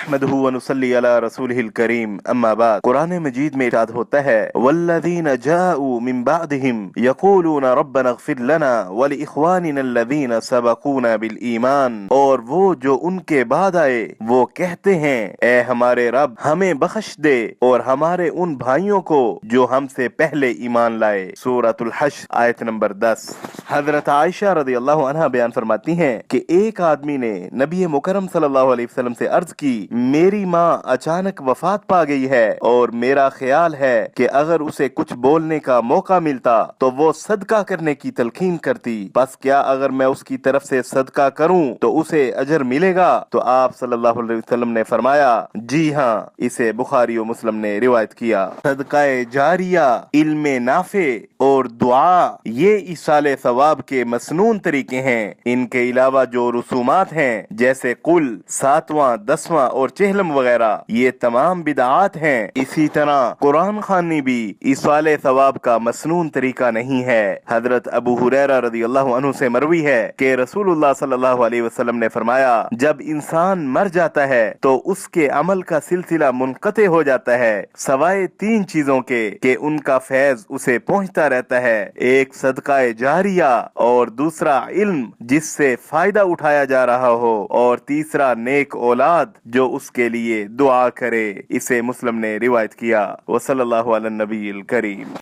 नहमदुहु व नुसल्ली अला रसूलिहिल करीम अम्मा बाद। कुरान मजीद में इरशाद होता है वल्लज़ीना जाऊ मिन बादिहिम यक़ूलूना रब्बना इग़फ़िर लना व लिइख़वानिना अल्लज़ीना सबक़ूना बिल ईमान। और वो जो उनके बाद आए वो कहते हैं ए हमारे रब हमें बख्श दे और हमारे उन भाइयों को जो हमसे पहले ईमान लाए। सूरतुल हश्र आयत नंबर 10। हजरत आयशा रज़ियल्लाहु अन्हा बयान फरमाती हैं कि एक आदमी ने नबी मुकर्रम सल्लल्लाहु अलैहि वसल्लम से अर्ज की मेरी माँ अचानक वफात पा गई है और मेरा ख्याल है कि अगर उसे कुछ बोलने का मौका मिलता तो वो सदका करने की तलकीन करती, बस क्या अगर मैं उसकी तरफ से सदका करूं तो उसे अजर मिलेगा? तो आप सल्लल्लाहु अलैहि वसल्लम ने फरमाया जी हाँ। इसे बुखारी और मुस्लिम ने रिवायत किया। सदकाए जारिया, इल्मे नाफे और दुआ ये इसाले सवाब के मसनून तरीके हैं। इनके अलावा जो रसूमात हैं जैसे कुल, सातवां, दसवां और चेहलम वगैरह ये तमाम बिदआत हैं। इसी तरह कुरान खानी भी इसाले सवाब का मसनून तरीका नहीं है। हजरत अबू हुरैरा रज़ियल्लाहु अन्हु से मरवी है कि रसूलुल्लाह सल्लल्लाहु अलैहि वसल्लम ने फरमाया जब इंसान मर जाता है तो उसके अमल का सिलसिला मुनक़ते हो जाता है सवाए तीन चीजों के उनका फैज उसे पहुंचता रहता है। एक सदकाए जारिया और दूसरा इल्म जिससे फायदा उठाया जा रहा हो और तीसरा नेक औलाद जो उसके लिए दुआ करे। इसे मुस्लिम ने रिवायत किया। वसल्लल्लाहु अला नबील करीम।